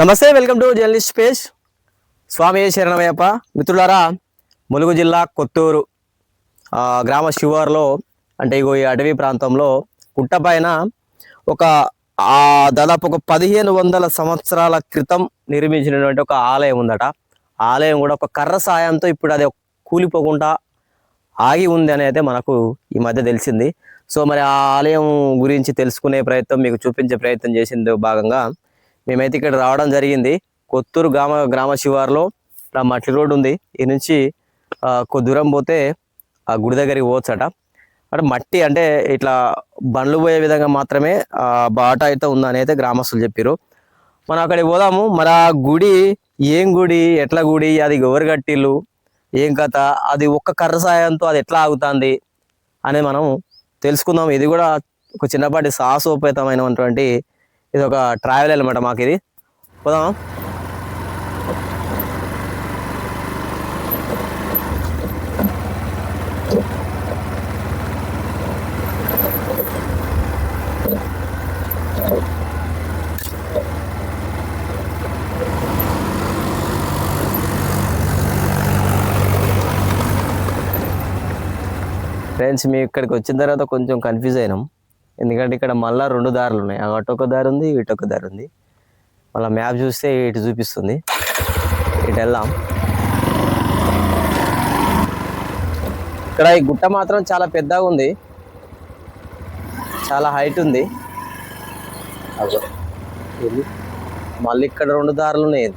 నమస్తే, welcome to journalist page. స్వామి శరణమయ్యప్ప. మిత్రులారా, ములుగు జిల్లా కొత్తూరు గ్రామ శివార్లో అంటే ఈ అటవీ ప్రాంతంలో గుట్టపైన ఒక దాదాపు ఒక 1500 సంవత్సరాల క్రితం నిర్మించినటువంటి ఒక ఆలయం ఉందట. ఆలయం కూడా ఒక కర్ర సాయంతో ఇప్పుడు అది కూలిపోకుండా ఆగి ఉంది అని అయితే మనకు ఈ మధ్య తెలిసింది. సో మరి ఆ ఆలయం గురించి తెలుసుకునే ప్రయత్నం, మీకు చూపించే ప్రయత్నం చేసింది భాగంగా మేమైతే ఇక్కడ రావడం జరిగింది. కొత్తూరు గ్రామ శివార్లో ఇట్లా మట్టి రోడ్డు ఉంది. ఈ నుంచి కొద్ది దూరం పోతే ఆ గుడి దగ్గరికి పోవచ్చట. అంటే మట్టి అంటే ఇట్లా బండ్లు పోయే విధంగా మాత్రమే బాట అయితే ఉందని అయితే గ్రామస్తులు చెప్పారు. మనం అక్కడికి పోదాము. మరి ఆ గుడి ఏం గుడి, ఎట్లా గుడి, అది ఎవరు కట్టిల్లు, ఏం కథ, అది ఒక్క కర్ర సాయంతో అది ఎట్లా ఆగుతుంది అనేది మనం తెలుసుకుందాం. ఇది కూడా ఒక చిన్నపాటి సాహసోపేతమైనటువంటి ఇది ఒక ట్రావెల్ అనమాట. మాకు ఇది పోదామా? ఫ్రెండ్స్, మేము ఇక్కడికి వచ్చిన తర్వాత కొంచెం కన్ఫ్యూజ్ అయినాం. ఎందుకంటే ఇక్కడ మళ్ళీ 2 దారులు ఉన్నాయి. అటు ఒక దారి ఉంది, ఇటు ఒక దారి ఉంది. మళ్ళీ మ్యాప్ చూస్తే ఇటు చూపిస్తుంది. ఇటు వెళ్దాం. ఇక్కడ ఈ గుట్ట మాత్రం చాలా పెద్దగా ఉంది, చాలా హైట్ ఉంది. మళ్ళీ ఇక్కడ 2 దారులు ఉన్నాయి.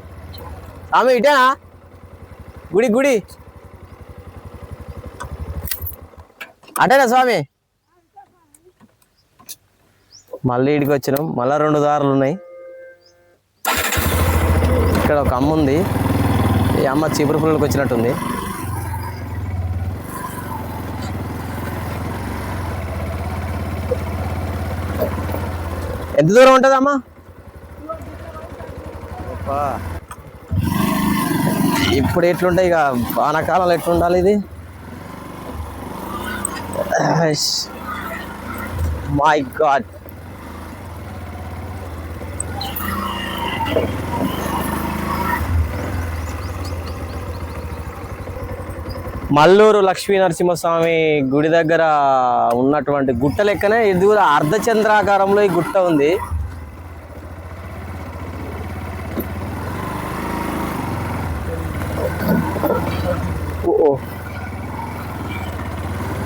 ఆమె ఇటేనా గుడి అటేనా స్వామి? మళ్ళీ ఇడికి వచ్చినాం. మళ్ళీ 2 దారులు ఉన్నాయి. ఇక్కడ ఒక అమ్మ ఉంది. ఈ అమ్మ చీపురు పుల్లలకు వచ్చినట్టుంది. ఎంత దూరం ఉంటుంది అమ్మా? ఇప్పుడు ఎట్లుంటాయి, ఇక వానాకాలంలో ఎట్లుండాలి ఇది? My god. మల్లూరు లక్ష్మీ నరసింహస్వామి గుడి దగ్గర ఉన్నటువంటి గుట్ట లెక్కనే ఇది కూడా అర్ధచంద్రాకారంలో ఈ గుట్ట ఉంది. ఓ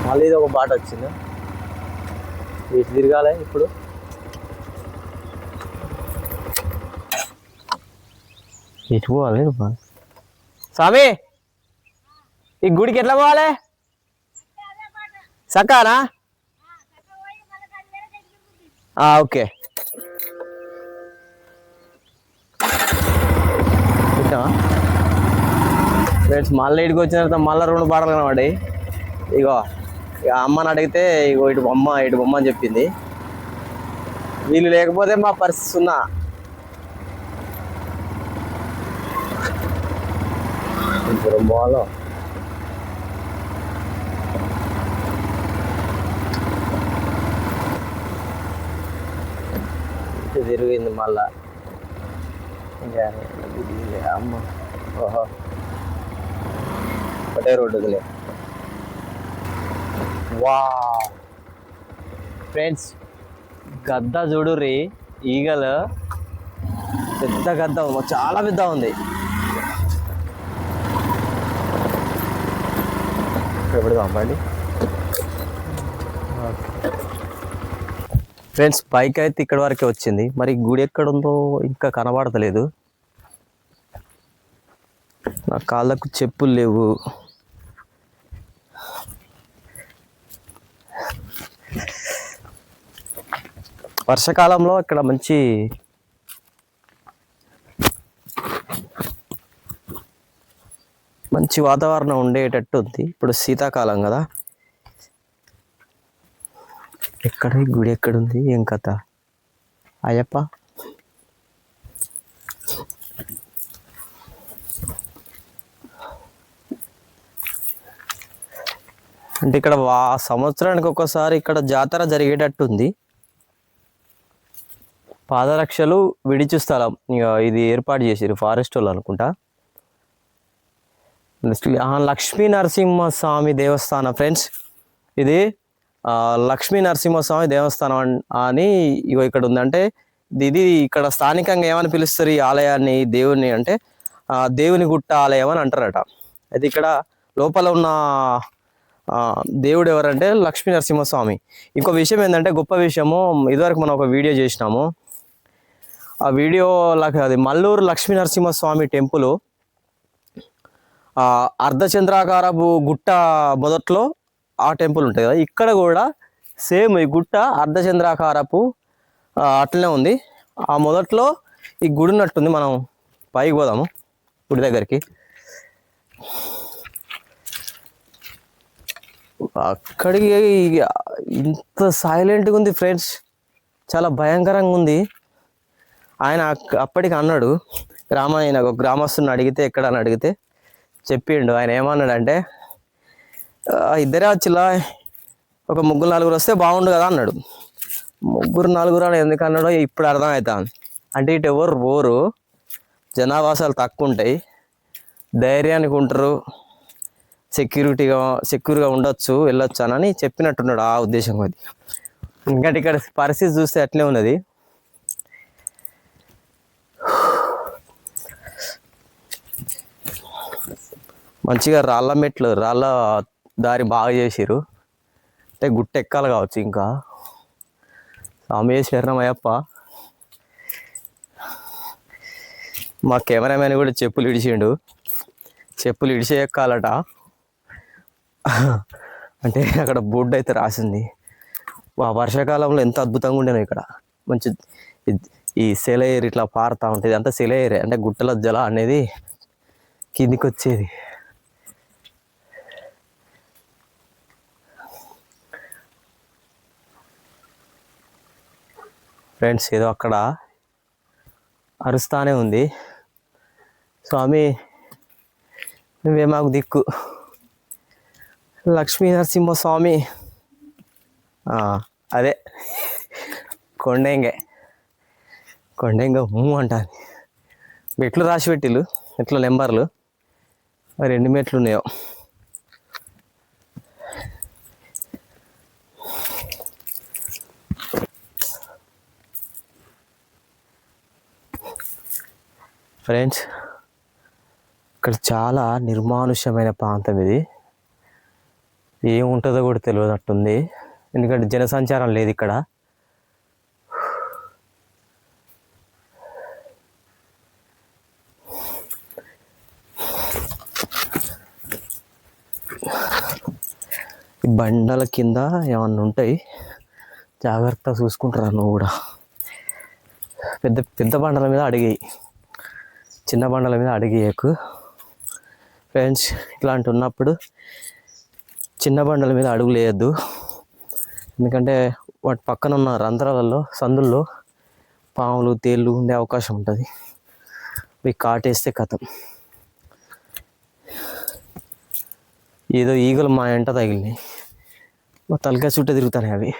మళ్ళీ ఇది ఒక బాట వచ్చింది. ఇటు తిరగాలి ఇప్పుడు. ఇటు పోవాలి స్వామి. ఈ గుడికి ఎట్లా పోవాలి? సక్కానా? ఓకే. ఫ్రెండ్స్, మళ్ళీ ఇటుకి వచ్చిన తర్వాత మళ్ళీ 2 బాటలు కనబడ్డాయి. ఇగో ఇక అమ్మని అడిగితే ఇగో ఇటు బొమ్మ అని చెప్పింది. వీళ్ళు లేకపోతే మా పరిస్థితి సున్నా. పోవాలో తిరిగింది మళ్ళా. అమ్మ ఓహో ఒకటే రోడ్డుదిలే. వా ఫ్రెండ్స్, గద్ద చూడుర్రి, ఈగలు పెద్ద గద్ద, చాలా పెద్ద ఉంది. ఎప్పుడు పంపండి ఫ్రెండ్స్. బైక్ అయితే ఇక్కడ వరకే వచ్చింది. మరి గుడి ఎక్కడ ఉందో ఇంకా కనబడతలేదు. నా కాళ్ళకు చెప్పులు లేవు. వర్షాకాలంలో ఇక్కడ మంచి వాతావరణం ఉండేటట్టు ఉంది. ఇప్పుడు శీతాకాలం కదా. ఎక్కడ గుడి ఎక్కడుంది, ఏం కథ? అయ్యప్ప అంటే ఇక్కడ సంవత్సరానికి ఒకసారి ఇక్కడ జాతర జరిగేటట్టుంది. పాదరక్షలు విడిచి స్థలం ఇక ఇది ఏర్పాటు చేసారు ఫారెస్ట్ వాళ్ళు అనుకుంటా. నెక్స్ట్ లక్ష్మీ నరసింహస్వామి దేవస్థానం ఫ్రెండ్స్. ఇది లక్ష్మీ నరసింహస్వామి దేవస్థానం అని ఇగో ఇక్కడ ఉంది. అంటే ఇది ఇక్కడ స్థానికంగా ఏమని పిలుస్తారు ఈ ఆలయాన్ని, దేవుని అంటే దేవుని గుట్ట ఆలయం అని అంటారట. అయితే ఇక్కడ లోపల ఉన్న దేవుడు ఎవరంటే లక్ష్మీ నరసింహస్వామి. ఇంకో విషయం ఏంటంటే గొప్ప విషయము, ఇదివరకు మనం ఒక వీడియో చేసినాము. ఆ వీడియో అది మల్లూరు లక్ష్మీ నరసింహస్వామి టెంపుల్ అర్ధచంద్రాకారపు గుట్ట మొదట్లో ఆ టెంపుల్ ఉంటుంది కదా, ఇక్కడ కూడా సేమ్ ఈ గుట్ట అర్ధచంద్రాకారపు అట్లనే ఉంది. ఆ మొదట్లో ఈ గుడి ఉన్నట్టుంది. మనం పైకి పోదాము గుడి దగ్గరికి. అక్కడికి ఇంత సైలెంట్గా ఉంది ఫ్రెండ్స్, చాలా భయంకరంగా ఉంది. ఆయన అప్పటికి అన్నాడు, ఒక గ్రామస్తుని అడిగితే ఎక్కడ అని అడిగితే చెప్పిండు. ఆయన ఏమన్నాడంటే ఇద్దరే వచ్చిలా, ఒక 3-4 వస్తే బాగుండు కదా అన్నాడు. 3-4 అని ఎందుకు అన్నాడో ఇప్పుడు అర్థమవుతాను. అంటే ఇటు ఎవరు పోరు, జనావాసాలు తక్కువ ఉంటాయి, ధైర్యానికి ఉంటారు, సెక్యూర్గా ఉండొచ్చు, వెళ్ళొచ్చు అని చెప్పినట్టున్నాడు. ఆ ఉద్దేశం అది. ఇంకటి ఇక్కడ పరిస్థితి చూస్తే అట్లే ఉన్నది. మంచిగా రాళ్ళ దారి బాగా చేసిరు. అంటే గుట్ట ఎక్కాలి కావచ్చు. ఇంకా స్వామి శరణమయ్యప్ప. మా కెమెరామెన్ కూడా చెప్పులు ఇడిచిండు. చెప్పులు ఇడిచే ఎక్కాలట. అంటే అక్కడ బోర్డు అయితే రాసింది. వర్షాకాలంలో ఎంత అద్భుతంగా ఉండేను ఇక్కడ. మంచి ఈ సెలయేరు ఇట్లా పారుతూ ఉంటుంది. అంతా సెలయేరే, అంటే గుట్టల జల అనేది కిందికి వచ్చేది. ఫ్రెండ్స్ ఏదో అక్కడ అరుస్తానే ఉంది, స్వామి నువ్వే మాకు దిక్కు, లక్ష్మీ నరసింహస్వామి. అదే కొండెంగ అంటాను. మెట్లు రాసి పెట్టిళ్ళు, మెట్ల నెంబర్లు 2 మెట్లు ఉన్నాయో. ఫ్రెండ్స్ ఇక్కడ చాలా నిర్మానుష్యమైన ప్రాంతం ఇది. ఏముంటుందో కూడా తెలియనట్టుంది, ఎందుకంటే జనసంచారం లేదు ఇక్కడ. ఈ బండల కింద ఏమన్నా ఉంటాయి, జాగ్రత్తగా చూసుకుంటారా నువ్వు కూడా. పెద్ద పెద్ద బండల మీద అడిగాయి, చిన్న బండల మీద అడిగేయకు ఫ్రెండ్స్. ఇట్లాంటి ఉన్నప్పుడు చిన్న బండల మీద అడుగులు వేయద్దు, ఎందుకంటే వాటి పక్కన ఉన్న రంధ్రాలలో సందుల్లో పాములు తేళ్ళు ఉండే అవకాశం ఉంటుంది. అవి కాటేస్తే కథం. ఏదో ఈగలు మా ఎంట తగిలినాయి, మా తలకాయ చుట్ట తిరుగుతాయి అవి.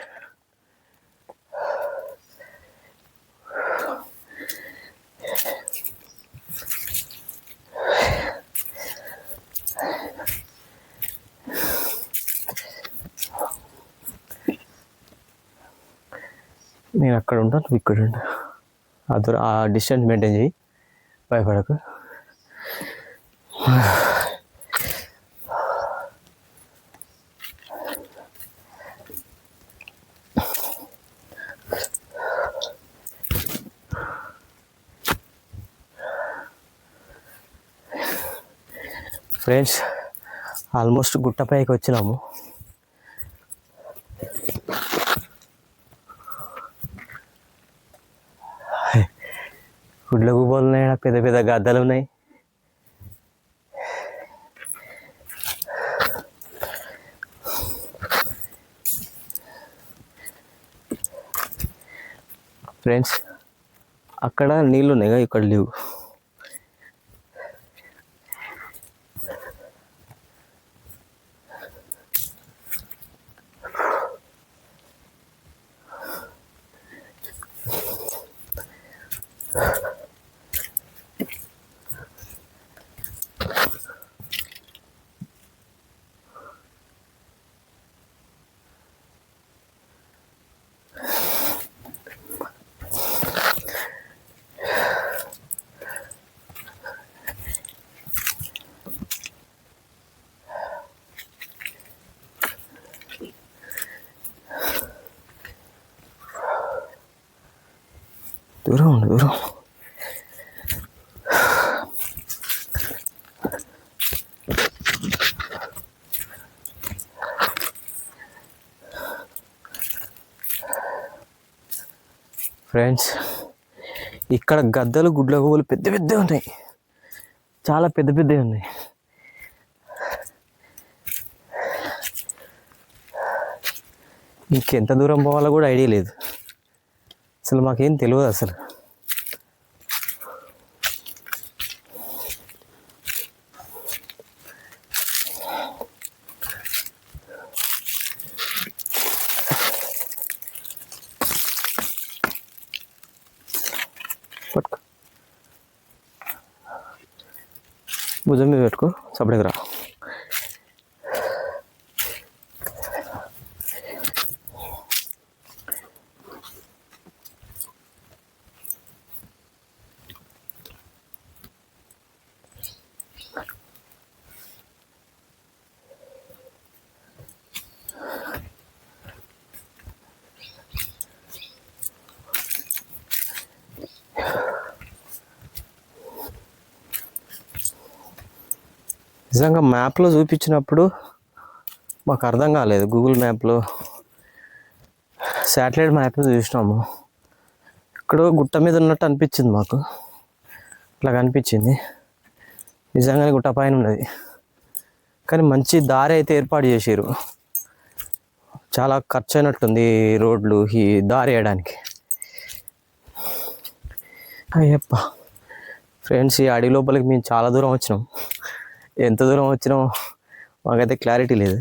నేను అక్కడ ఉంటాను, నువ్వు ఇక్కడ ఉంటా. ఆ డిస్టెన్స్ మెయింటైన్ చేయి, భయపడకు. ఫ్రెండ్స్ ఆల్మోస్ట్ గుట్టపైకి వచ్చినాము. గుడ్ల గుబ్బలు ఉన్నాయి, పెద్ద పెద్ద గద్దలు ఉన్నాయి. ఫ్రెండ్స్ అక్కడ నీళ్ళు ఉన్నాయి, ఇక్కడ లేవు. దూరం ఉండు దూరం. ఫ్రెండ్స్, ఇక్కడ గద్దలు గుడ్ల గోవులు పెద్ద పెద్దవి ఉన్నాయి, చాలా పెద్ద పెద్దవి ఉన్నాయి. ఇంకెంత దూరం పోవాలో కూడా ఐడియా లేదు, అసలు మాకేం తెలియదు అసలు. పట్టుకో, భుజం మీద పెట్టుకో, సపరేట్గా రా. నిజంగా మ్యాప్లో చూపించినప్పుడు మాకు అర్థం కాలేదు. గూగుల్ మ్యాప్లో, శాటిలైట్ మ్యాప్లో చూసినాము, ఎక్కడో గుట్ట మీద ఉన్నట్టు అనిపించింది మాకు. అట్లా కనిపించింది, నిజంగానే గుట్ట పైన ఉన్నది. కానీ మంచి దారి అయితే ఏర్పాటు చేసారు. చాలా ఖర్చు అయినట్టుంది రోడ్లు ఈ దారి వేయడానికి. అయ్యప్ప ఫ్రెండ్స్, ఈ అడవి లోపలికి మేము చాలా దూరం వచ్చినాం. ఎంత దూరం వచ్చినామో మాకైతే క్లారిటీ లేదు.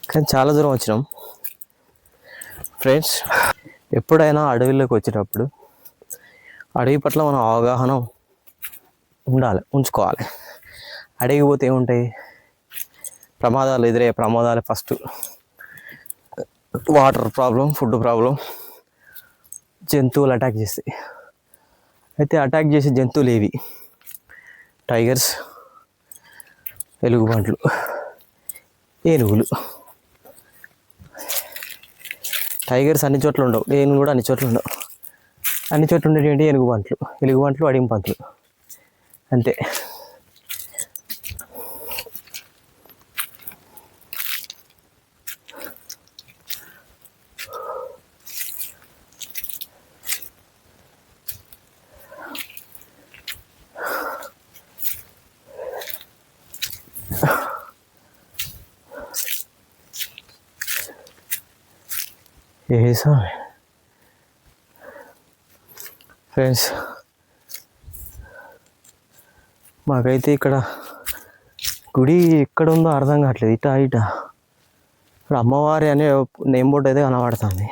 కానీ చాలా దూరం వచ్చినాం ఫ్రెండ్స్. ఎప్పుడైనా అడవిలోకి వచ్చేటప్పుడు అడవి పట్ల మనం అవగాహన ఉంచుకోవాలి. అడవికి పోతే ఏముంటాయి, ప్రమాదాలు ఎదురయ్యే ప్రమాదాలు. First water problem, food problem, జంతువులు అటాక్ చేస్తాయి. అయితే అటాక్ చేసే జంతువులు ఏవి? టైగర్స్, ఎలుగుబంట్లు, ఏనుగులు. టైగర్స్ అన్ని చోట్ల ఉండవు, ఏనుగులు కూడా అన్ని చోట్ల ఉండవు. అన్ని చోట్ల ఉండేటువంటి ఎలుగుబంట్లు, అడింపంతులు అంతే. ఫ్రెండ్స్, మాకైతే ఇక్కడ గుడి ఎక్కడ ఉందో అర్థం కావట్లేదు. ఇటా ఇక్కడ అమ్మవారి అనే నేమ్ బోర్డు అయితే కనబడుతుంది.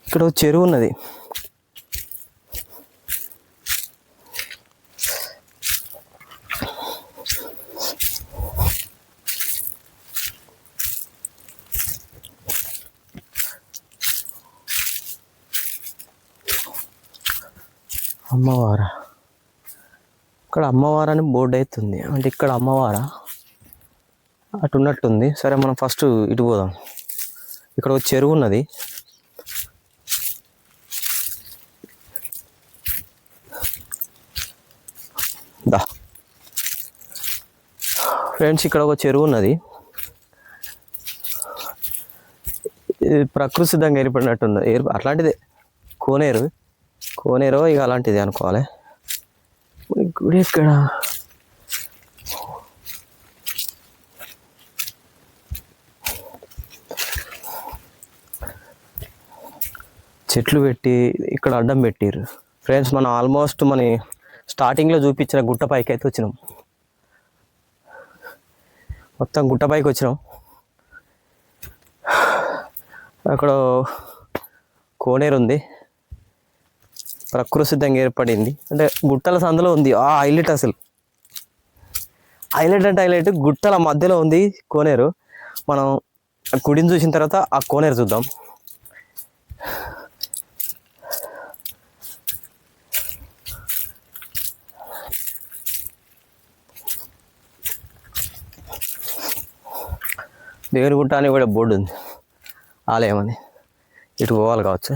ఇక్కడ చెరువు ఉన్నది. అమ్మవారా, ఇక్కడ అమ్మవారు అని బోర్డు అవుతుంది. అంటే ఇక్కడ అమ్మవారా అటు ఉన్నట్టుంది. సరే, మనం ఫస్ట్ ఇటు పోదాం. ఇక్కడ ఒక చెరువు ఉన్నది. దా ఫ్రెండ్స్, ఇక్కడ ఒక చెరువు ఉన్నది. ప్రకృతి సిద్ధంగా ఏర్పడినట్టుంది. అట్లాంటిదే కోనేరు ఇక అలాంటిది అనుకోవాలి. గుడి ఎక్కడ? చెట్లు పెట్టి ఇక్కడ అడ్డం పెట్టిర్రు. ఫ్రెండ్స్, మనం ఆల్మోస్ట్ మన స్టార్టింగ్లో చూపించిన గుట్ట పైకి అయితే వచ్చినాం. మొత్తం గుట్ట పైకి వచ్చినాం. అక్కడ కోనేరు ఉంది, ప్రకృతి సిద్ధంగా ఏర్పడింది. అంటే గుట్టల సందులో ఉంది. హైలైట్, అసలు హైలైట్ అంటే హైలైట్. గుట్టల మధ్యలో ఉంది కోనేరు. మనం గుడిని చూసిన తర్వాత ఆ కోనేరు చూద్దాం. రేణిగుంట అని కూడా బోర్డు ఉంది ఆలయం అని. ఇటు పోవాలి కావచ్చు.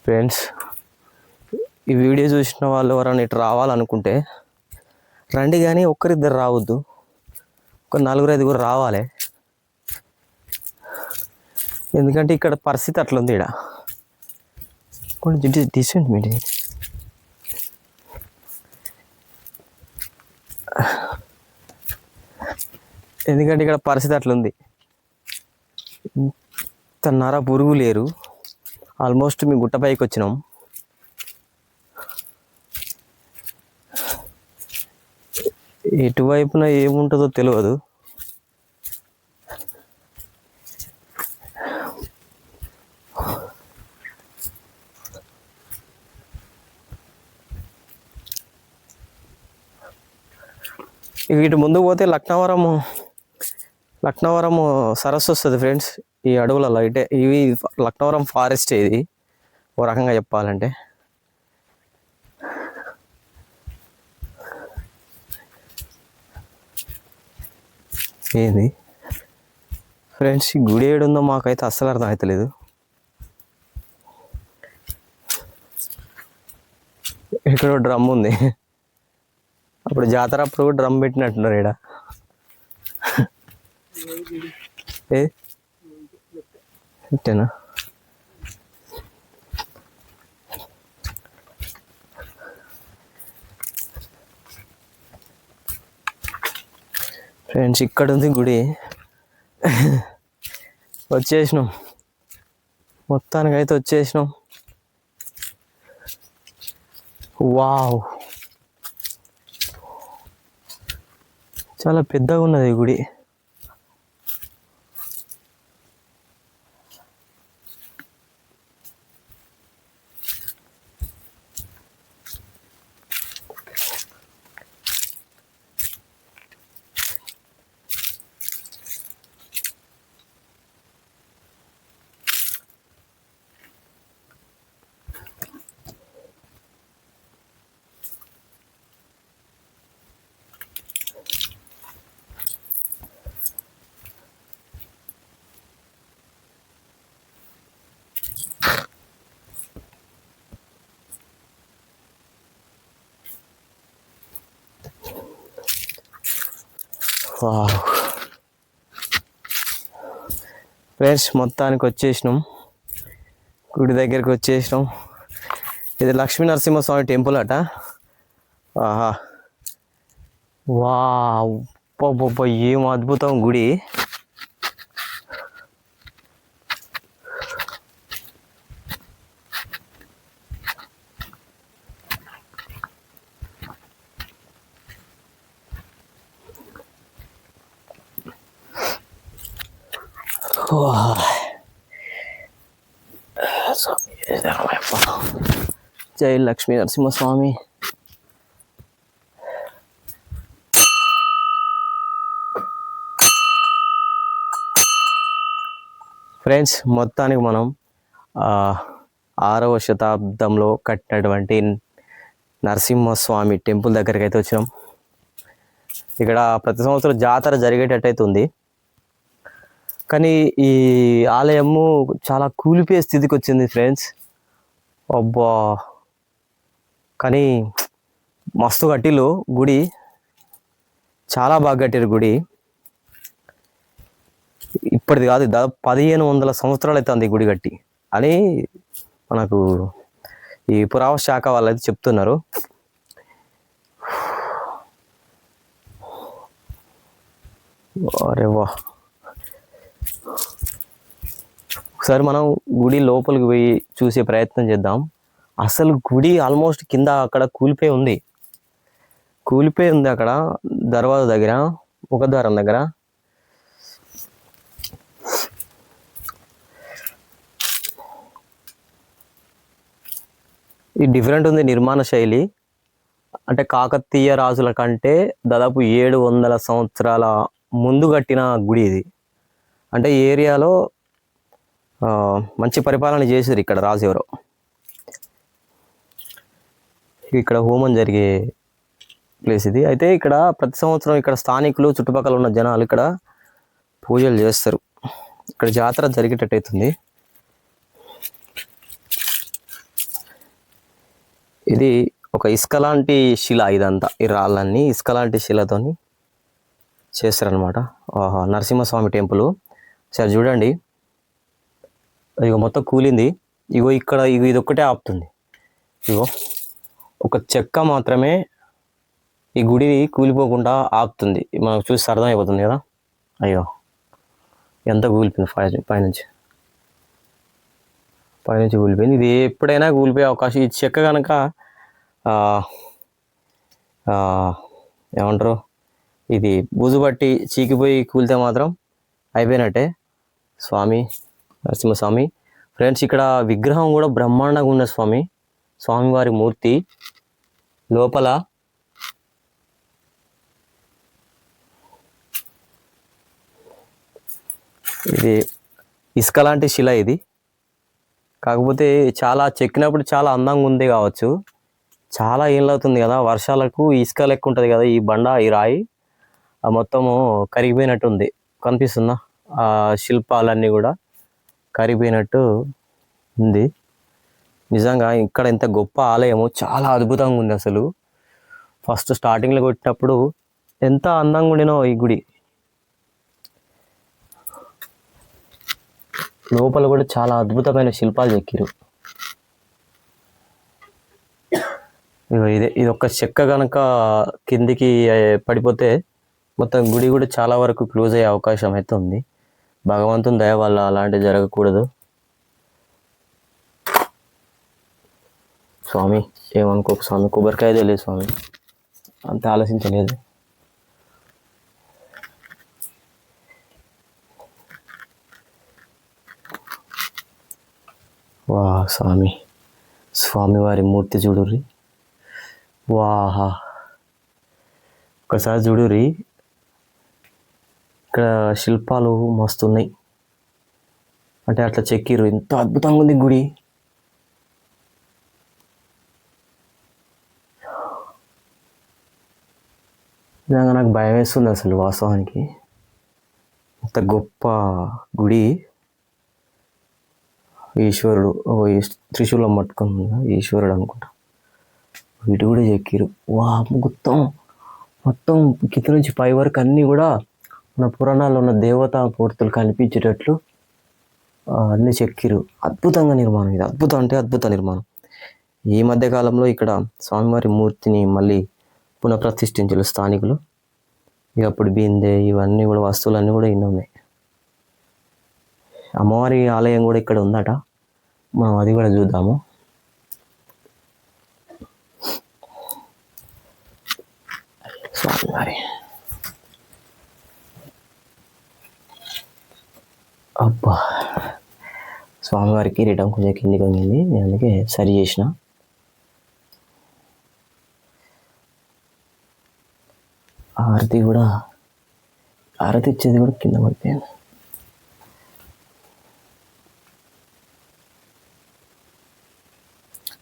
ఫ్రెండ్స్, ఈ వీడియో చూసిన వాళ్ళు ఎవరైనా ఇటు రావాలనుకుంటే రండి, కానీ ఒక్కరిద్దరు రావద్దు, ఒక 4-5 రావాలి. ఎందుకంటే ఇక్కడ పరిస్థితి అట్లుంది. ఇక్కడ కొంచెం డిస్టెంట్ మీది. ఎందుకంటే ఇక్కడ పరిస్థితి అట్లుంది. ఇంత నర పురుగు లేరు. ఆల్మోస్ట్ మేము గుట్టపైకి వచ్చినాం. ఎటువైపున ఏముంటుందో తెలియదు. ఇటు ముందుకు పోతే లక్నవరం సరస్సు వస్తుంది ఫ్రెండ్స్. ఈ అడవులలో ఇవి లక్నవరం ఫారెస్ట్. ఇది ఓ రకంగా చెప్పాలంటే. ఏంది ఫ్రెండ్స్, ఈ గుడి ఏడుందో మాకైతే అస్సలు అర్థం అవుతలేదు. ఇక్కడ డ్రమ్ ఉంది. అప్పుడు జాతర అప్పుడు కూడా డ్రమ్ పెట్టినట్టున్నారు ఇక్కడ. అంతేనా? ఫ్రెండ్స్, ఇక్కడ ఉంది గుడి. వచ్చేసినాం, మొత్తానికైతే వచ్చేసినాం. వావ్, చాలా పెద్దగా ఉన్నది ఈ గుడి. ఫ్రెండ్స్, మొత్తానికి వచ్చేసినాం, గుడి దగ్గరికి వచ్చేసినాం. ఇది లక్ష్మీ నరసింహస్వామి టెంపుల్ అట. ఆహా, వావ్, ఏం అద్భుతం గుడి. జై లక్ష్మీ నరసింహస్వామి. ఫ్రెండ్స్, మొత్తానికి మనం 6వ శతాబ్దంలో కట్టినటువంటి నరసింహస్వామి టెంపుల్ దగ్గరికి అయితే వచ్చినాం. ఇక్కడ ప్రతి సంవత్సరం జాతర జరిగేటట్టయితే ఉంది, కానీ ఈ ఆలయము చాలా కూలిపోయే స్థితికి వచ్చింది ఫ్రెండ్స్. అబ్బా, కానీ మస్తు కట్టిలు గుడి, చాలా బాగా కట్టారు గుడి. ఇప్పటిది కాదు, దాదాపు 1500 సంవత్సరాలు అవుతుంది గుడి కట్టి అని మనకు ఈ పురావస్తు శాఖ వాళ్ళు అయితే చెప్తున్నారు. అరే వా, ఒకసారి మనం గుడి లోపలికి పోయి చూసే ప్రయత్నం చేద్దాం. అసలు గుడి ఆల్మోస్ట్ కింద అక్కడ కూలిపోయి ఉంది అక్కడ దర్వాజా దగ్గర, ముఖద్వారం దగ్గర. ఈ డిఫరెంట్ ఉంది నిర్మాణ శైలి. అంటే కాకతీయ రాజుల కంటే దాదాపు 700 సంవత్సరాల ముందు కట్టిన గుడి ఇది. అంటే ఈ ఏరియాలో మంచి పరిపాలన చేశారు ఇక్కడ రాజు ఎవరో. ఇక్కడ హోమం జరిగే ప్లేస్ ఇది. అయితే ఇక్కడ ప్రతి సంవత్సరం ఇక్కడ స్థానికులు చుట్టుపక్కల ఉన్న జనాలు ఇక్కడ పూజలు చేస్తారు. ఇక్కడ జాతర జరిగేటట్టు అవుతుంది. ఇది ఒక ఇసుక లాంటి శిల, ఇదంతా ఈ రాళ్ళన్నీ ఇసుక లాంటి శిలతోని చేస్తారనమాట. నరసింహస్వామి టెంపుల్. సరే చూడండి, ఇగో మొత్తం కూలింది. ఇగో ఇక్కడ ఇది ఒక్కటే ఆపుతుంది. ఇగో ఒక చెక్క మాత్రమే ఈ గుడి కూలిపోకుండా ఆపుతుంది. మనకు చూసి అర్థమైపోతుంది కదా. అయ్యో ఎంత కూలిపోయింది, పైనుంచి కూలిపోయింది. ఇది ఎప్పుడైనా కూలిపోయే అవకాశం. ఈ చెక్క కనుక ఏమంటారు, ఇది బూజు పట్టి చీకిపోయి కూలితే మాత్రం అయిపోయినట్టే. స్వామి నరసింహస్వామి ఫ్రెండ్స్, ఇక్కడ విగ్రహం కూడా బ్రహ్మాండంగా ఉన్న స్వామివారి మూర్తి. లోపల ఇది ఇసుక లాంటి శిల ఇది. కాకపోతే చాలా చెక్కినప్పుడు చాలా అందంగా ఉంది కావచ్చు. చాలా ఏళ్ళు అవుతుంది కదా, వర్షాలకు ఇసుక లెక్క ఉంటుంది కదా ఈ బండ, ఈ రాయి మొత్తము కరిగిపోయినట్టు ఉంది. కనిపిస్తుందా? ఆ శిల్పాలన్నీ కూడా కరిగిపోయినట్టు ఉంది. నిజంగా ఇక్కడ ఎంత గొప్ప ఆలయము, చాలా అద్భుతంగా ఉంది అసలు. ఫస్ట్ స్టార్టింగ్లో కొట్టినప్పుడు ఎంత అందంగా ఉండినో ఈ గుడి. లోపల కూడా చాలా అద్భుతమైన శిల్పాలు చెక్కిరు. ఇది ఒక్క చెక్క కనుక కిందికి పడిపోతే మొత్తం గుడి కూడా చాలా వరకు క్లోజ్ అయ్యే అవకాశం అయితే ఉంది. భగవంతుని దయ వల్ల అలాంటివి జరగకూడదు. స్వామి ఏమనుకోకు స్వామి, కొబ్బరికాయ తెలియదు స్వామి, అంత ఆలోచించలేదు. వా స్వామి, స్వామివారి మూర్తి చూడుర్రి. వాహా, ఒకసారి చూడుర్రి, ఇక్కడ శిల్పాలు మస్తున్నాయి. అంటే అట్లా చెక్కిర్రు, ఎంత అద్భుతంగా ఉంది గుడి. నిజంగా నాకు భయం వేస్తుంది అసలు వాస్తవానికి. ఇంత గొప్ప గుడి. ఈశ్వరుడు త్రిశూలం పట్టుకుని ఈశ్వరుడు అనుకుంటా. వీటి కూడా చెక్కిరు. వా, మొత్తం కింద నుంచి పై వరకు అన్నీ కూడా మన పురాణాల్లో ఉన్న దేవతా మూర్తులు కనిపించేటట్లు అన్నీ చెక్కిరు. అద్భుతంగా నిర్మాణం ఇది, అద్భుతం అంటే అద్భుత నిర్మాణం. ఈ మధ్యకాలంలో ఇక్కడ స్వామివారి మూర్తిని మళ్ళీ పునఃప్రతిష్ఠించారు స్థానికులు. ఇక అప్పుడు బిందె ఇవన్నీ కూడా వస్తువులన్నీ కూడా ఇన్ని ఉన్నాయి. అమ్మవారి ఆలయం కూడా ఇక్కడ ఉందట, మనం అది కూడా చూద్దాము. స్వామివారి అబ్బా, స్వామివారికి రిటర్న్ కొంచెం కిందికి వంగింది, నేను అందుకే సరి చేసిన. ఆరతి ఇచ్చేది కూడా కింద పడిపోయింది.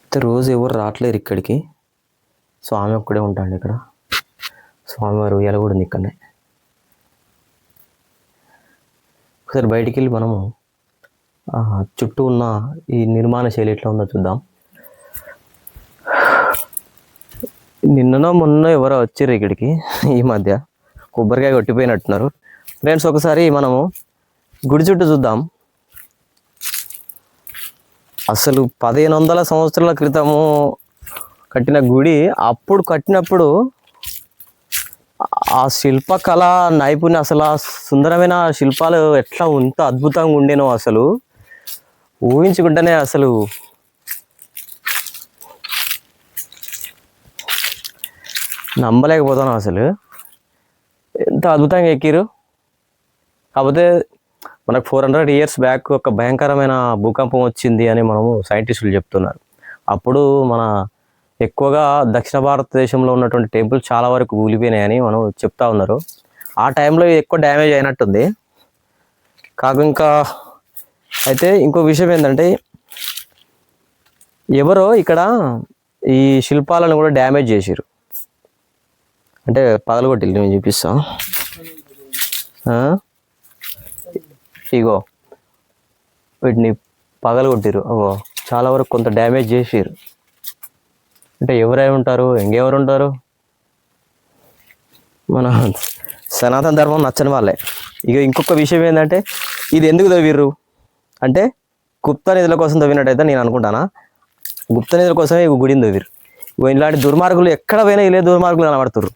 అయితే రోజు ఎవరు రావట్లేరు ఇక్కడికి, స్వామి ఒక్కడే ఉంటాడు ఇక్కడ. స్వామివారు ఉయ్యాల కూడా ఉంది ఇక్కడనే. ఒకసారి బయటికి వెళ్ళి మనము చుట్టూ ఉన్న ఈ నిర్మాణ శైలి ఎట్లా ఉందో చూద్దాం. నిన్ననో మొన్న ఎవరో వచ్చారు ఇక్కడికి, ఈ మధ్య కొబ్బరికాయ కొట్టిపోయినట్టున్నారు. ఫ్రెండ్స్, ఒకసారి మనము గుడి చుట్టూ చూద్దాం. అసలు 1500 సంవత్సరాల క్రితము కట్టిన గుడి. అప్పుడు కట్టినప్పుడు ఆ శిల్పకళ నైపుణ్యం, అసలు ఆ సుందరమైన శిల్పాలు ఎట్లా ఎంత అద్భుతంగా ఉండేనో అసలు ఊహించుకుంటేనే అసలు నమ్మలేకపోతాను. అసలు ఎంత అద్భుతంగా ఎక్కిరు. కాకపోతే మనకు 400 years బ్యాక్ ఒక భయంకరమైన భూకంపం వచ్చింది అని మనము సైంటిస్టులు చెప్తున్నారు. అప్పుడు మన ఎక్కువగా దక్షిణ భారతదేశంలో ఉన్నటువంటి టెంపుల్ చాలా వరకు కూలిపోయినాయని మనం చెప్తా ఉన్నారు. ఆ టైంలో ఎక్కువ డ్యామేజ్ అయినట్టుంది. ఇంకా అయితే ఇంకో విషయం ఏంటంటే ఎవరో ఇక్కడ ఈ శిల్పాలను కూడా డ్యామేజ్ చేసారు, అంటే పగలగొట్టి నేను చూపిస్తా. ఇగో వీటిని పగలగొట్టిరు. చాలా వరకు కొంత డ్యామేజ్ చేసారు. అంటే ఎవరై ఉంటారు, ఇంకెవరు ఉంటారు? మన సనాతన ధర్మం నచ్చని వాళ్ళే. ఇక ఇంకొక విషయం ఏంటంటే ఇది ఎందుకు తవ్విర్రు అంటే గుప్త నిధుల కోసం తవ్వినట్టయితే నేను అనుకుంటానా. గుప్త నిధుల కోసమే ఈ గుడిని తవ్విర్రు. ఇలాంటి దుర్మార్గులు ఎక్కడ పోయినా ఇలే దుర్మార్గులు కనబడుతుర్రు.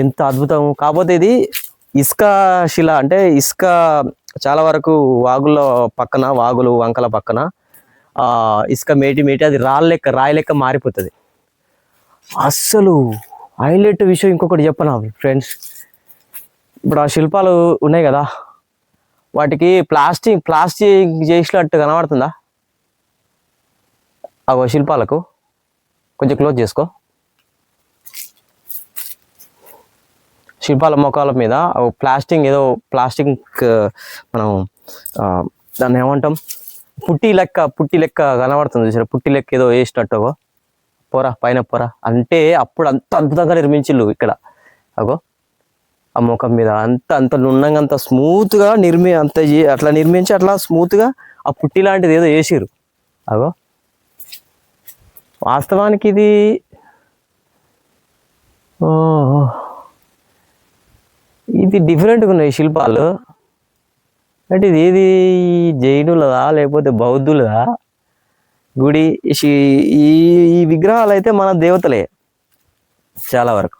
ఎంత అద్భుతం. కాకపోతే ఇది ఇసుక శిల, అంటే ఇసుక చాలా వరకు వాగుల పక్కన, వాగులు వంకల పక్కన ఇసుక మేటి అది రాయి లెక్క మారిపోతుంది. అస్సలు హైలైట్ విషయం ఇంకొకటి చెప్పనా ఫ్రెండ్స్, ఇప్పుడు ఆ శిల్పాలు ఉన్నాయి కదా, వాటికి ప్లాస్టిక్ చేసినట్టు కనబడుతుందా? ఆ శిల్పాలకు కొంచెం క్లోజ్ చేసుకో. శిల్పాల మొక్కల మీద ప్లాస్టిక్ మనం దాన్ని ఏమంటాం, పుట్టి లెక్క కనబడుతుంది చూసారా? పుట్టి లెక్క ఏదో వేసినట్టు పైన పొర అంటే అప్పుడు అంత అద్భుతంగా నిర్మించిల్లు ఇక్కడ. ఆ ముఖం మీద అంత నున్నంగా అంత స్మూత్గా అట్లా నిర్మించి అట్లా స్మూత్గా ఆ పుట్టి లాంటిది ఏదో వేసిరు. వాస్తవానికి ఇది డిఫరెంట్గా ఉన్నాయి శిల్పాలు. అంటే ఇది ఏది జైనులదా లేకపోతే బౌద్ధులదా గుడి? ఈ విగ్రహాలు అయితే మన దేవతలే చాలా వరకు,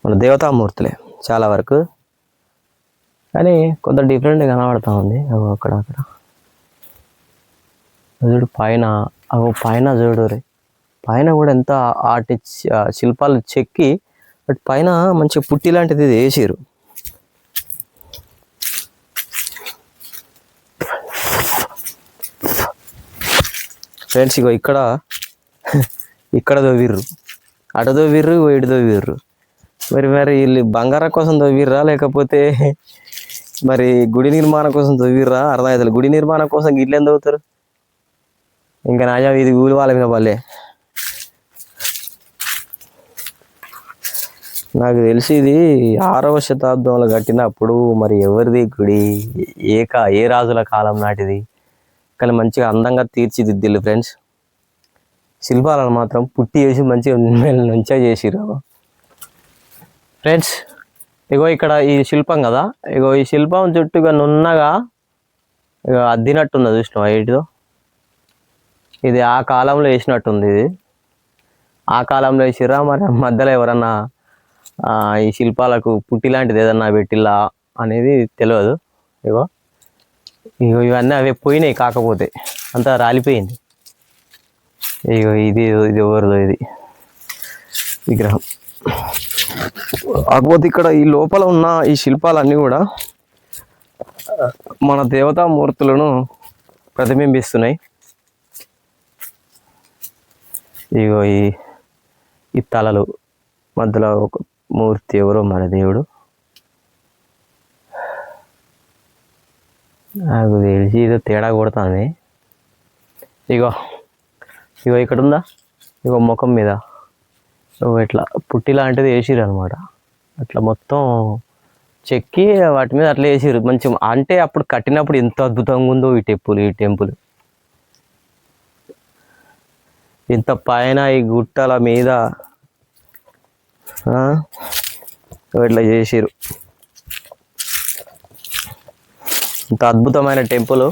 మన దేవతామూర్తులే చాలా వరకు, కానీ కొంత డిఫరెంట్ కనబడతా ఉంది. అక్కడ చూడు పైన, పైన చూడు రే, పైన కూడా ఎంత ఆర్టి శిల్పాలు చెక్కి బట్ పైన మంచి పుట్టి లాంటిది వేసారు. ఫ్రెండ్స్ ఇగో ఇక్కడ తవ్విర్రు, అటు తవ్విర్రు, ఇటు తవ్విర్రు. మరి వీళ్ళు బంగారం కోసం తవ్విర్రా లేకపోతే మరి గుడి నిర్మాణం కోసం తవ్విర్రా అర్థమవుతుంది. గుడి నిర్మాణం కోసం గిట్ల ఏం తవ్వుతారు? ఇంకా నాజా ఇది ఊరి వాళ్ళ మీద వాళ్ళే. నాకు తెలిసి ఇది 6వ శతాబ్దంలో కట్టినప్పుడు మరి ఎవరిది గుడి, ఏ రాజుల కాలం నాటిది, కానీ మంచిగా అందంగా తీర్చిదిద్దిల్లు ఫ్రెండ్స్. శిల్పాలను మాత్రం పుట్టి వేసి మంచిగా మంచిగా చేసిరు ఫ్రెండ్స్. ఇక్కడ ఈ శిల్పం కదా, ఈ శిల్పం చుట్టూగా నున్నగా అద్దినట్టున్నది చూసినావా? వీటితో ఇది ఆ కాలంలో వేసినట్టుంది. ఇది ఆ కాలంలో వేసిరా మరి మధ్యలో ఎవరన్నా ఈ శిల్పాలకు పుట్టి లాంటిది ఏదన్నా పెట్టిల్లా అనేది తెలియదు. ఇవన్నీ అవే పోయినాయి, కాకపోతే అంతా రాలిపోయింది. ఇది ఎవరిదో ఇది విగ్రహం. కాకపోతే ఇక్కడ ఈ లోపల ఉన్న ఈ శిల్పాలన్నీ కూడా మన దేవతామూర్తులను ప్రతిబింబిస్తున్నాయి. ఈ తలలు మధ్యలో ఒక మూర్తి, ఎవరో మన దేవుడు. నాకు తెలిసి ఏదో తేడా కొడుతుంది. ఇగో ఇక్కడ ఉందా, ముఖం మీద ఇట్లా పుట్టి లాంటిది వేసిరు అనమాట. అట్లా మొత్తం చెక్కి వాటి మీద అట్లా వేసిరు మంచిగా. అంటే అప్పుడు కట్టినప్పుడు ఎంత అద్భుతంగా ఉందో ఈ టెంపుల్. ఇంత పైన ఈ గుట్టల మీద ఇట్లా చేసిరు. ఇంత అద్భుతమైన టెంపుల్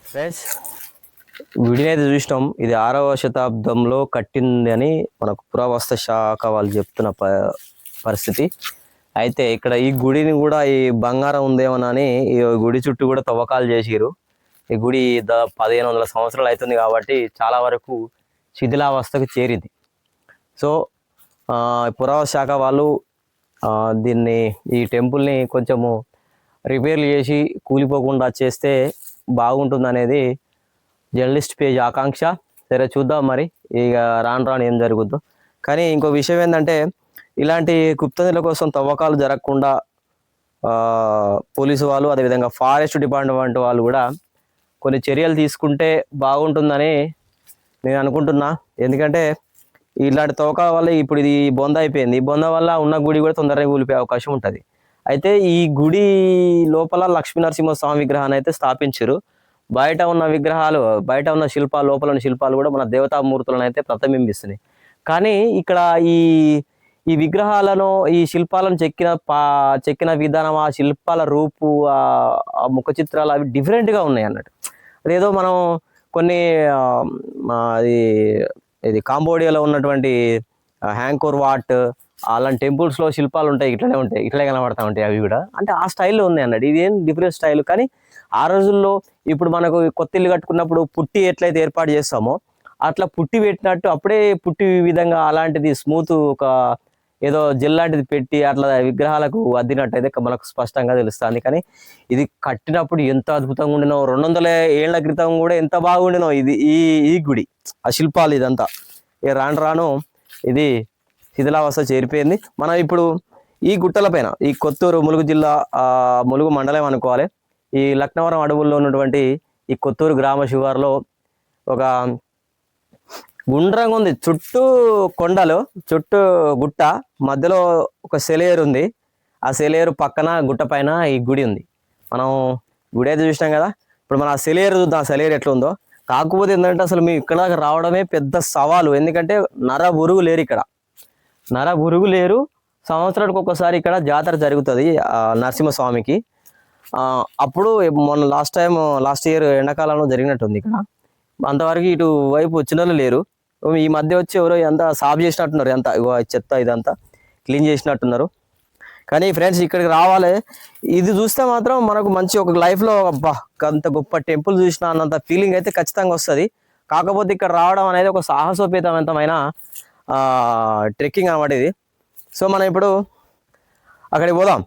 ఫ్రెండ్స్. గుడిని అయితే చూసినాం, ఇది 6వ శతాబ్దంలో కట్టింది అని మనకు పురావస్తు శాఖ వాళ్ళు చెప్తున్న పరిస్థితి. అయితే ఇక్కడ ఈ గుడిని కూడా ఈ బంగారం ఉందేమోనని ఈ గుడి చుట్టూ కూడా తవ్వకాలు చేసిరు. ఈ గుడి 1500 సంవత్సరాలు అవుతుంది కాబట్టి చాలా వరకు శిథిలావస్థకు చేరింది. సో పురావస్తు శాఖ వాళ్ళు ఈ టెంపుల్ని కొంచెము రిపేర్లు చేసి కూలిపోకుండా చేస్తే బాగుంటుంది అనేది జర్నలిస్ట్ పేజ్ ఆకాంక్ష. సరే చూద్దాం మరి ఇక రాను రాను ఏం జరుగుద్దో. కానీ ఇంకో విషయం ఏంటంటే ఇలాంటి గుప్తనిధుల కోసం తవ్వకాలు జరగకుండా పోలీసు వాళ్ళు అదేవిధంగా ఫారెస్ట్ డిపార్ట్మెంట్ వాళ్ళు కూడా కొన్ని చర్యలు తీసుకుంటే బాగుంటుందని నేను అనుకుంటున్నా. ఎందుకంటే ఇలాంటి తవ్వకాల వల్ల ఇప్పుడు ఇది బొంద అయిపోయింది. ఈ బొంద వల్ల ఉన్న గుడి కూడా తొందరగా కూలిపోయే అవకాశం ఉంటుంది. అయితే ఈ గుడి లోపల లక్ష్మీనరసింహస్వామి విగ్రహాన్ని అయితే స్థాపించారు. బయట ఉన్న విగ్రహాలు, బయట ఉన్న శిల్పాలు, లోపల ఉన్న శిల్పాలు కూడా మన దేవతామూర్తులను అయితే ప్రతిబింబిస్తున్నాయి. కానీ ఇక్కడ ఈ ఈ విగ్రహాలను, ఈ శిల్పాలను చెక్కిన విధానం, ఆ శిల్పాల రూపు, ఆ ముఖ చిత్రాలు అవి డిఫరెంట్గా ఉన్నాయి అన్నట్టు. అదేదో మనం కొన్ని అది ఇది కాంబోడియాలో ఉన్నటువంటి హ్యాంకోర్ వాట్ అలాంటి టెంపుల్స్లో శిల్పాలు ఉంటాయి, ఇట్లనే ఉంటాయి, ఇట్లనే కనబడతా ఉంటాయి. అవి కూడా అంటే ఆ స్టైల్లో ఉన్నాయి అన్నట్టు. ఇదేం డిఫరెంట్ స్టైల్. కానీ ఆ రోజుల్లో ఇప్పుడు మనకు కొత్త ఇల్లు కట్టుకున్నప్పుడు పుట్టి ఎట్లయితే ఏర్పాటు చేస్తామో అట్లా పుట్టి పెట్టినట్టు అప్పుడే పుట్టి విధంగా అలాంటిది స్మూత్ ఒక ఏదో జెల్ లాంటిది పెట్టి అట్లా విగ్రహాలకు అద్దినట్టయితే మనకు స్పష్టంగా తెలుస్తుంది. కానీ ఇది కట్టినప్పుడు ఎంత అద్భుతంగా ఉండినో, 200 ఏళ్ల క్రితం కూడా ఎంత బాగుండినో ఇది ఈ గుడి, ఆ శిల్పాలు ఇదంతా. ఇక రాను రాను ఇది శిథిలావస్థ చేరిపోయింది. మనం ఇప్పుడు ఈ గుట్టల పైన ఈ కొత్తూరు ములుగు జిల్లా ములుగు మండలం అనుకోవాలి, ఈ లక్నవరం అడవుల్లో ఉన్నటువంటి ఈ కొత్తూరు గ్రామ శివారులో ఒక గుండ్రంగా ఉంది. చుట్టూ కొండలు, చుట్టూ గుట్ట, మధ్యలో ఒక సెలయేరు ఉంది. ఆ సెలయేరు పక్కన గుట్ట పైన ఈ గుడి ఉంది. మనం గుడి అయితే చూసినాం కదా, ఇప్పుడు మనం ఆ సెలయేరు చూద్దాం, ఆ సెలయేరు ఎట్లా ఉందో. కాకపోతే ఏంటంటే అసలు మేము ఇక్కడ రావడమే పెద్ద సవాలు. ఎందుకంటే నరబురుగు లేరు ఇక్కడ, నరబురుగు లేరు. సంవత్సరానికి ఒకసారి ఇక్కడ జాతర జరుగుతుంది నరసింహస్వామికి. అప్పుడు మొన్న లాస్ట్ ఇయర్ ఎండాకాలంలో జరిగినట్టుంది ఇక్కడ. అంతవరకు ఇటు వైపు వచ్చిన లేరు. ఈ మధ్య వచ్చి ఎవరో ఎంత సాఫ్ చేసినట్టున్నారు, ఎంత చెత్త ఇదంతా క్లీన్ చేసినట్టున్నారు. కానీ ఫ్రెండ్స్ ఇక్కడికి రావాలి, ఇది చూస్తే మాత్రం మనకు మంచి ఒక లైఫ్లో అబ్బా అంత గొప్ప టెంపుల్ చూసినా అన్నంత ఫీలింగ్ అయితే ఖచ్చితంగా వస్తుంది. కాకపోతే ఇక్కడ రావడం అనేది ఒక సాహసోపేతమైన ట్రెక్కింగ్ అన్నమాట ఇది. సో మనం ఇప్పుడు అక్కడికి పోదాం,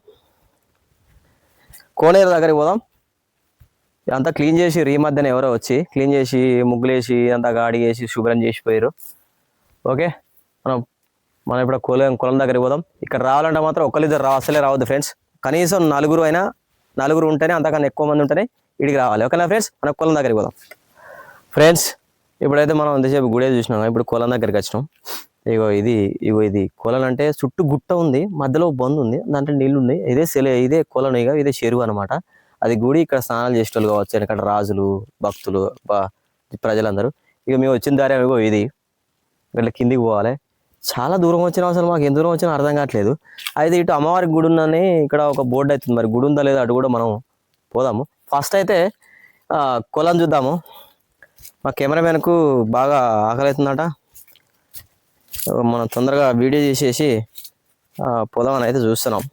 కోనేరు దగ్గరికి పోదాం. అంతా క్లీన్ చేసి ఈ మధ్యన ఎవరో వచ్చి క్లీన్ చేసి ముగ్గులేసి అంతా గాడి వేసి శుభ్రం చేసిపోయారు. ఓకే, మనం ఇప్పుడు కొలం దగ్గరికి పోదాం. ఇక్కడ రావాలంటే మాత్రం ఒకరిద్దరు అసలే రావద్దు ఫ్రెండ్స్. కనీసం నలుగురు ఉంటేనే, అంతకన్నా ఎక్కువ మంది ఉంటేనే ఇడికి రావాలి. ఓకేనా ఫ్రెండ్స్, మనం కొలం దగ్గరికి పోదాం. ఫ్రెండ్స్ ఇప్పుడైతే మనం ఎంతసేపు గుడే చూసినాం, ఇప్పుడు కొలం దగ్గరికి వచ్చినాం. ఇది కొలం అంటే చుట్టూ గుట్ట ఉంది, మధ్యలో బొందు ఉంది, దాంట్లో నీళ్ళు ఉన్నాయి. ఇదే కొలను, ఇదే చెరువు అనమాట. అది గుడి. ఇక్కడ స్నానాలు చేసేటోళ్ళు కావచ్చు, ఇక్కడ రాజులు, భక్తులు, ప్రజలందరూ. ఇక మేము వచ్చిన దారి ఇది ఇట్లా కిందికి పోవాలి. చాలా దూరం వచ్చినా, అసలు మాకు ఎంత దూరం వచ్చినా అర్థం కావట్లేదు. అయితే ఇటు అమ్మవారికి గుడి ఉందని ఇక్కడ ఒక బోర్డు అవుతుంది, మరి గుడి ఉందా లేదా అటు కూడా మనం పోదాము. ఫస్ట్ అయితే కొలం చూద్దాము. మా కెమెరామెన్కు బాగా ఆకలి అవుతుందట, మనం తొందరగా వీడియో చేసేసి పోదామని అయితే చూస్తున్నాం.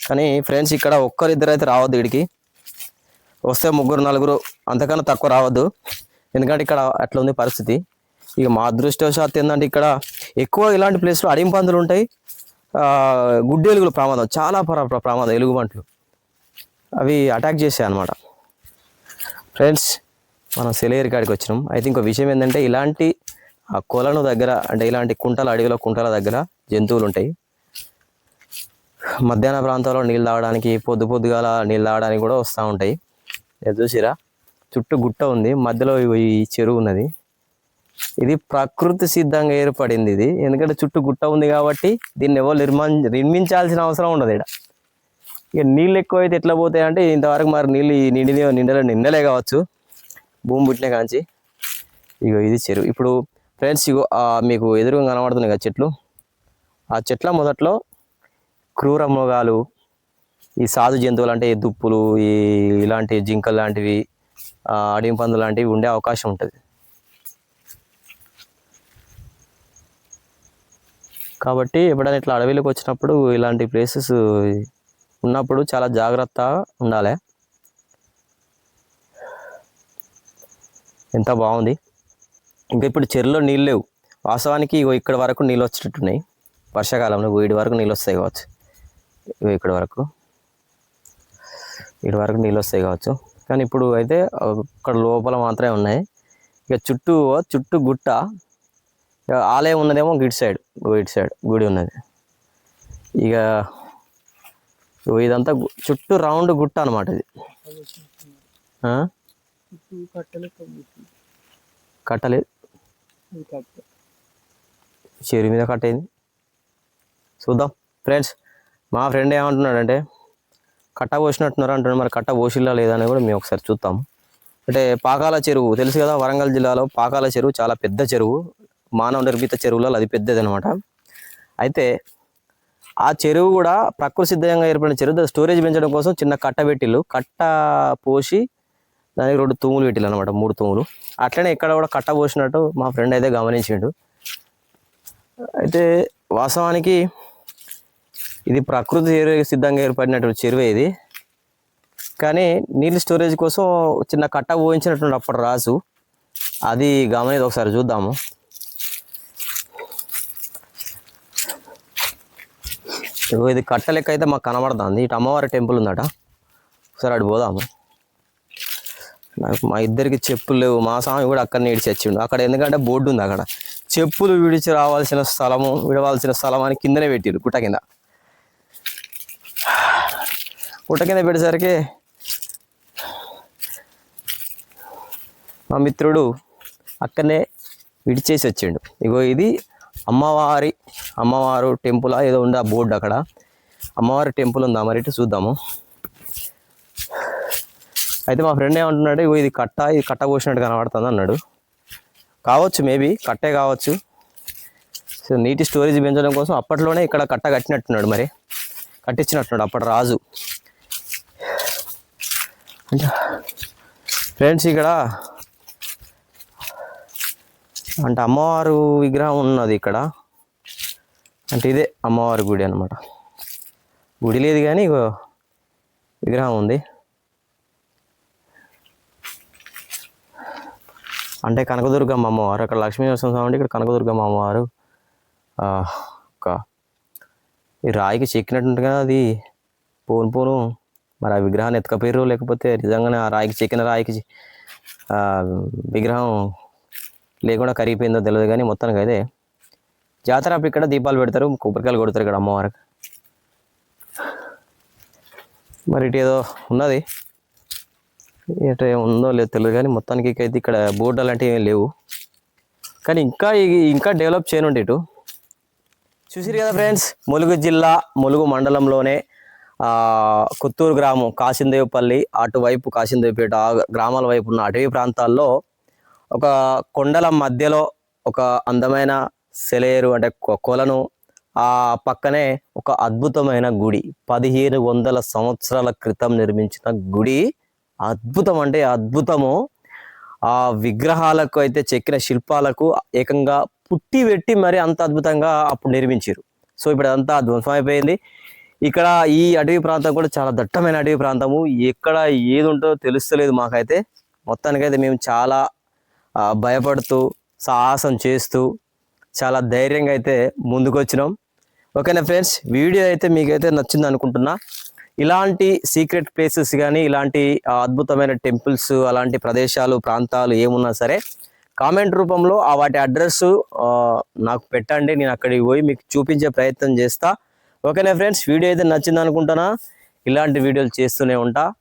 కానీ ఫ్రెండ్స్ ఇక్కడ ఒక్కరిద్దరు అయితే రావద్దు, వీడికి వస్తే 3-4 అంతకన్నా తక్కువ రావద్దు. ఎందుకంటే ఇక్కడ అట్లా ఉంది పరిస్థితి. ఇక మా అదృష్టవశాత్తు ఏంటంటే ఇక్కడ ఎక్కువ ఇలాంటి ప్లేస్లో అడిం పందులు ఉంటాయి, గుడ్డి ఎలుగులు ప్రమాదం, చాలా ప్రమాదం. ఎలుగుబంట్లు అవి అటాక్ చేసాయి అన్నమాట. ఫ్రెండ్స్ మనం సెలయేరు కాడికి వచ్చినాం. అయితే ఇంకో విషయం ఏంటంటే ఇలాంటి కొలను దగ్గర, అంటే ఇలాంటి అడవిలో కుంటల దగ్గర జంతువులు ఉంటాయి. మధ్యాహ్న ప్రాంతంలో నీళ్ళు తాగడానికి, పొద్దుగాల నీళ్ళు తాగడానికి కూడా వస్తూ ఉంటాయి. చూసిరా, చుట్టూ గుట్ట ఉంది, మధ్యలో ఈ చెరువు ఉన్నది. ఇది ప్రకృతి సిద్ధంగా ఏర్పడింది ఇది. ఎందుకంటే చుట్టూ గుట్ట ఉంది కాబట్టి దీన్ని ఎవరు నిర్మించాల్సిన అవసరం ఉండదు ఇక్కడ. ఇక నీళ్ళు ఎక్కువ అయితే ఎట్లా పోతాయంటే ఇంతవరకు మరి నీళ్ళు నిండలే కావచ్చు భూమి పుట్టిన కాంచి. ఇది చెరువు. ఇప్పుడు ఫ్రెండ్స్ మీకు ఎదురుగా కనబడుతున్నాయి కదా చెట్లు. ఆ చెట్ల మొదట్లో క్రూర మృగాలు, ఈ సాధు జంతువులు అంటే దుప్పులు, ఇలాంటి జింకలు లాంటివి, అడవి పందులు లాంటివి ఉండే అవకాశం ఉంటుంది. కాబట్టి ఎప్పుడైనా ఇట్లా అడవిలోకి వచ్చినప్పుడు ఇలాంటి ప్లేసెస్ ఉన్నప్పుడు చాలా జాగ్రత్తగా ఉండాలి. ఎంత బాగుంది. ఇంకా ఇప్పుడు చెరువులో నీళ్ళు లేవు వాస్తవానికి. ఇక్కడ వరకు నీళ్ళు వచ్చేటట్టున్నాయి, వర్షాకాలంలో వీడి వరకు నీళ్ళు వస్తాయి కావచ్చు. ఇక్కడ వరకు నీళ్ళు వస్తాయి కావచ్చు. కానీ ఇప్పుడు అయితే అక్కడ లోపల మాత్రమే ఉన్నాయి. ఇక చుట్టూ గుట్ట, ఇక ఆలయం ఉన్నదేమో ఇటు సైడ్ గుడి ఉన్నది. ఇక ఇదంతా చుట్టూ రౌండ్ గుట్ట అనమాట ఇది. కట్టలేదు, చెరువు మీద కట్టేది. చూద్దాం ఫ్రెండ్స్. మా ఫ్రెండ్ ఏమంటున్నాడంటే కట్ట పోసినట్టున్నారు అంటున్నాడు. మరి కట్ట పోసిల్లా లేదా అని కూడా మేము ఒకసారి చూద్దాం. అంటే పాకాల చెరువు తెలుసు కదా, వరంగల్ జిల్లాలో పాకాల చెరువు చాలా పెద్ద చెరువు, మానవ నిర్మిత చెరువులలో అది పెద్దది అనమాట. అయితే ఆ చెరువు కూడా ప్రకృతి సిద్ధంగా ఏర్పడిన చెరువు. స్టోరేజ్ పెంచడం కోసం చిన్న కట్ట పెట్టిల్లు, కట్ట పోసి దానికి 2 తూములు పెట్టిల్లు అనమాట, 3 తూములు. అట్లనే ఇక్కడ కూడా కట్ట పోసినట్టు మా ఫ్రెండ్ అయితే గమనించిండు. అయితే వాస్తవానికి ఇది ప్రకృతి సిద్ధంగా ఏర్పడినటువంటి చెరువే ఇది. కానీ నీళ్ళు స్టోరేజ్ కోసం చిన్న కట్ట పోయించినటువంటి అప్పుడు రాజు, అది గమనించి ఒకసారి చూద్దాము. ఇది కట్ట లెక్క అయితే మాకు కనబడుతుంది. ఇటు అమ్మవారి టెంపుల్ ఉందట, ఒకసారి అటు పోదాము. నాకు మా ఇద్దరికి చెప్పులు లేవు, మా స్వామి కూడా అక్కడనే ఇడిచి వచ్చిండు అక్కడ. ఎందుకంటే బోర్డు ఉంది అక్కడ, చెప్పులు విడిచి రావాల్సిన స్థలము, విడవలసిన స్థలం అని కిందనే పెట్టిరు, గుట్ట కింద పెట్టేసరికి మా మిత్రుడు అక్కడనే విడిచేసి వచ్చిండు. ఇగో ఇది అమ్మవారు టెంపుల్ ఏదో ఉంది ఆ బోర్డు, అక్కడ అమ్మవారి టెంపుల్ ఉందా మరి, ఇటు చూద్దాము. అయితే మా ఫ్రెండ్ ఏమంటున్నాడు, ఇగో ఇది కట్ట పోసినట్టు కనబడుతుంది అన్నాడు. కావచ్చు, మేబీ కట్టే కావచ్చు. సో నీటి స్టోరేజ్ పెంచడం కోసం అప్పట్లోనే ఇక్కడ కట్ట కట్టినట్టున్నాడు, మరి కట్టించినట్టున్నాడు అప్పటి రాజు. ఫ్రెండ్స్ ఇక్కడ అంటే అమ్మవారు విగ్రహం ఉన్నది ఇక్కడ. అంటే ఇదే అమ్మవారి గుడి అనమాట. గుడి లేదు కానీ విగ్రహం ఉంది. అంటే కనకదుర్గమ్మ అమ్మవారు, అక్కడ లక్ష్మీనరసింహ స్వామి, ఇక్కడ కనకదుర్గమ్మ అమ్మవారు. ఈ రాయికి చెక్కినట్టు కదా అది, పోను మరి ఆ విగ్రహాన్ని ఎత్తుకపోయారు, లేకపోతే నిజంగానే ఆ రాయికి చెక్కిన రాయికి విగ్రహం లేకుండా కరిగిపోయిందో తెలియదు. కానీ మొత్తానికి అయితే జాతర ఇక్కడ దీపాలు పెడతారు, కొబ్బరికాయలు కొడతారు ఇక్కడ అమ్మవారికి. మరి ఇటు ఏదో ఉన్నది, ఇటు ఉందో లేదో తెలియదు. కానీ మొత్తానికి అయితే ఇక్కడ బోర్డు అలాంటివి ఏమీ లేవు. కానీ ఇంకా డెవలప్ చేయనుండి ఇటు. చూసిరు కదా ఫ్రెండ్స్, ములుగు జిల్లా ములుగు మండలంలోనే కొత్తూరు గ్రామం, కాశీందేవిపల్లి అటువైపు, కాశీందేవిపేట గ్రామాల వైపు ఉన్న అటవీ ప్రాంతాల్లో ఒక కొండల మధ్యలో ఒక అందమైన సెలేరు అంటే కొలను, ఆ పక్కనే ఒక అద్భుతమైన గుడి, 1500 సంవత్సరాల క్రితం నిర్మించిన గుడి. అద్భుతం అంటే అద్భుతము. ఆ విగ్రహాలకు అయితే చెక్కిన శిల్పాలకు ఏకంగా పుట్టి పెట్టి మరి అంత అద్భుతంగా అప్పుడు నిర్మించారు. సో ఇప్పుడు అదంతా ధ్వంసం అయిపోయింది. ఇక్కడ ఈ అటవీ ప్రాంతం కూడా చాలా దట్టమైన అటవీ ప్రాంతము, ఎక్కడ ఏది ఉంటుందో తెలుస్తలేదు మాకైతే. మొత్తానికైతే మేము చాలా భయపడుతూ సాహసం చేస్తూ చాలా ధైర్యంగా అయితే ముందుకు వచ్చినాం. ఓకేనా ఫ్రెండ్స్, వీడియో అయితే మీకైతే నచ్చింది అనుకుంటున్నా. ఇలాంటి సీక్రెట్ ప్లేసెస్ కానీ, ఇలాంటి అద్భుతమైన టెంపుల్స్, అలాంటి ప్రదేశాలు, ప్రాంతాలు ఏమున్నా సరే కామెంట్ రూపంలో వాటి అడ్రస్ నాకు పెట్టండి. నేను అక్కడికి పోయి మీకు చూపించే ప్రయత్నం చేస్తా. ఓకేనా ఫ్రెండ్స్, వీడియో అయితే నచ్చింది అనుకుంటున్నా. ఇలాంటి వీడియోలు చేస్తూనే ఉంటా.